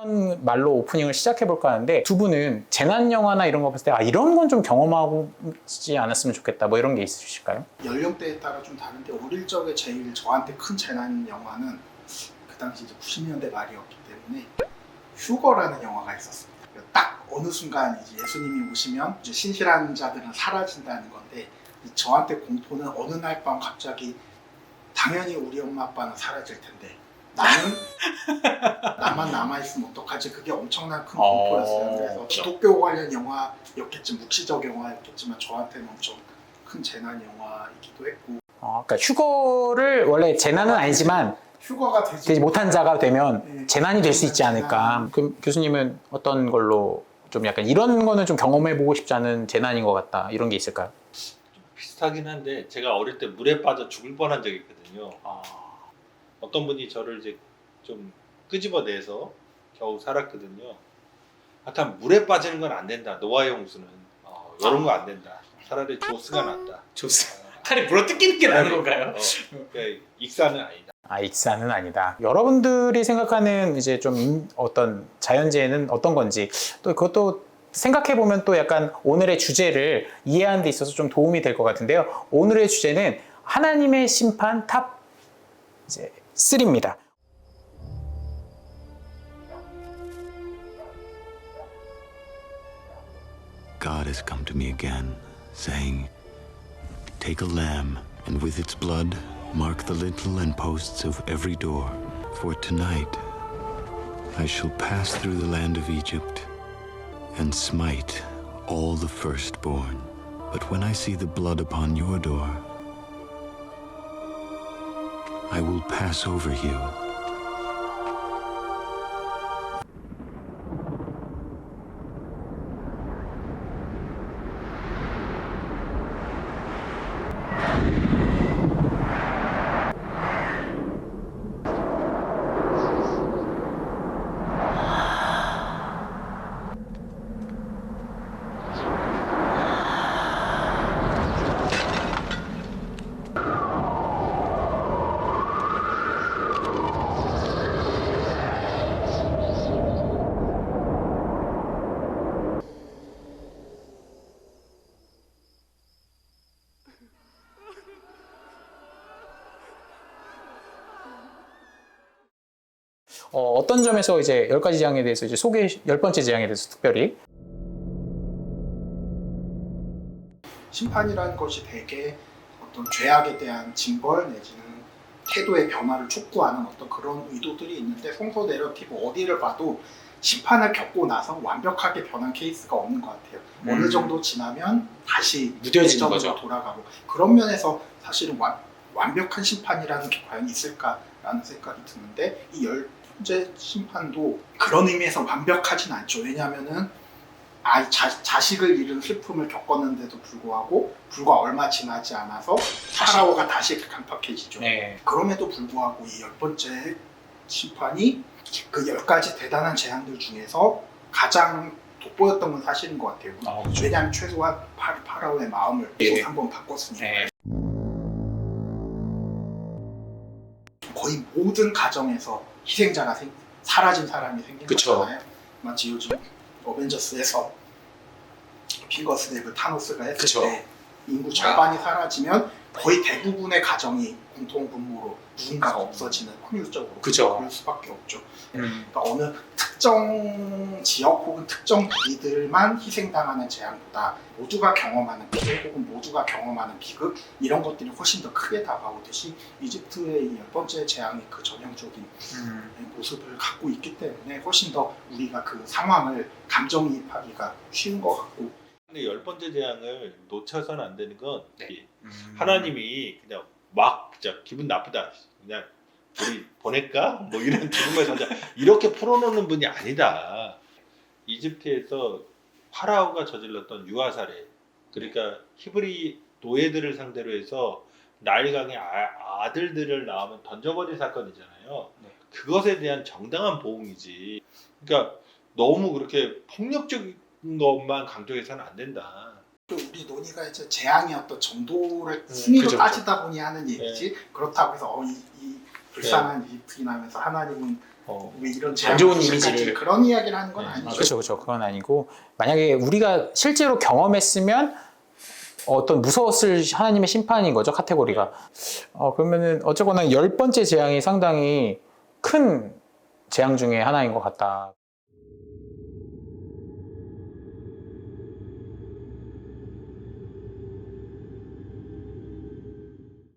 그런 말로 오프닝을 시작해볼까 하는데 두 분은 재난 영화나 이런 거 봤을 때 이런 건 좀 경험하지 않았으면 좋겠다 뭐 이런 게 있으실까요? 연령대에 따라 좀 다른데 어릴 적에 제일 저한테 큰 재난 영화는 그 당시 이제 90년대 말이었기 때문에 휴거라는 영화가 있었습니다. 딱 어느 순간 이제 예수님이 오시면 이제 신실한 자들은 사라진다는 건데 저한테 공포는 어느 날 밤 갑자기 당연히 우리 엄마 아빠는 사라질 텐데 나만 남아있으면 어떡하지? 그게 엄청난 큰 공포였어요. 그래서 기독교 관련 영화였겠지, 묵시적 영화였겠지만 저한테는 엄청 큰 재난 영화이기도 했고. 그러니까 휴거를 원래 재난은 아니지만 휴거가 되지 못한 자가 되면 네, 재난이 될 수 있지 않을까. 그럼 교수님은 어떤 걸로 좀 약간 이런 거는 좀 경험해보고 싶지 않은 재난인 것 같다 이런 게 있을까요? 비슷하긴 한데 제가 어릴 때 물에 빠져 죽을 뻔한 적이 있거든요. 어떤 분이 저를 이제 좀 끄집어내서 겨우 살았거든요. 하여튼 물에 빠지는 건 안 된다. 노아의 홍수는 이런 거 안 된다. 차라리 조스가 낫다. 조스. 차라리 물어 뜯기는 게 나은 건가요? 그러니까 익사는 아니다. 익사는 아니다. 여러분들이 생각하는 이제 좀 어떤 자연재해는 어떤 건지 또 그것도 생각해보면 또 약간 오늘의 주제를 이해하는 데 있어서 좀 도움이 될 것 같은데요. 오늘의 주제는 하나님의 심판 탑 이제 3입니다. God has come to me again, saying, "Take a lamb, and with its blood mark the lintel and posts of every door. For tonight I shall pass through the land of Egypt and smite all the firstborn. But when I see the blood upon your door, I will pass over you." 어떤 점에서 이제 10가지 재앙에 대해서 이제 10번째 재앙에 대해서 특별히 심판이라는 것이 대개 어떤 죄악에 대한 징벌 내지는 태도의 변화를 촉구하는 어떤 그런 의도들이 있는데 성서 내러티브 어디를 봐도 심판을 겪고 나서 완벽하게 변한 케이스가 없는 것 같아요. 어느 정도 지나면 다시 무뎌지는 예전으로 거죠. 돌아가고 그런 면에서 사실은 완벽한 심판이라는 게 과연 있을까라는 생각이 드는데 이 10번째 심판도 그런 의미에서 완벽하진 않죠. 왜냐하면은 자식을 잃은 슬픔을 겪었는데도 불구하고 불과 얼마 지나지 않아서 파라오가 다시 강팍해지죠. 네. 그럼에도 불구하고 이 10번째 심판이 그 10가지 대단한 재앙들 중에서 가장 돋보였던 건 사실인 것 같아요. 그렇죠. 왜냐하면 최소한 파라오의 마음을 네. 한번 바꿨으니까. 네. 거의 모든 가정에서 희생자가 사라진 사람이 생긴 그쵸. 거잖아요. 마치 요즘 어벤져스에서 핑거스냅을 타노스가 했을 그쵸. 때 인구 절반이 사라지면 거의 대부분의 가정이 공통분모로 누군가가 없어지는 확률적으로 그쵸. 그럴 수밖에 없죠. 그러니까 어느 특정 지역 혹은 특정 부위들만 희생당하는 재앙보다 모두가 경험하는 피해 혹은 모두가 경험하는 비극 이런 것들이 훨씬 더 크게 다가오듯이 이집트의 이 10번째 재앙이 그 전형적인 모습을 갖고 있기 때문에 훨씬 더 우리가 그 상황을 감정이입하기가 쉬운 것 같고. 근데 10번째 재앙을 놓쳐서는 안 되는 건 네. 하나님이 그냥 막 진짜 기분 나쁘다 그냥 우리 보낼까? 뭐 이런 죽음의 선자 이렇게 풀어놓는 분이 아니다. 이집트에서 파라오가 저질렀던 유아 살해 그러니까 히브리 노예들을 상대로 해서 나일강에 아들들을 낳으면 던져버린 사건이잖아요. 네. 그것에 대한 정당한 보응이지. 그러니까 너무 그렇게 폭력적인 것만 강조해서는 안 된다. 우리 논의가 이제 재앙의 어떤 정도를 순위로 그죠, 따지다 보니 하는 얘기지 그렇다고 해서 이 불쌍한 이집트인 하면서 하나님은 왜 이런 안 좋은 재앙까지 이미지를. 그런 이야기를 하는 건 아니죠. 그렇죠, 그렇죠. 그건 아니고 만약에 우리가 실제로 경험했으면 어떤 무서웠을 하나님의 심판인 거죠, 카테고리가. 그러면은 어쨌거나 10번째 재앙이 상당히 큰 재앙 중에 하나인 것 같다.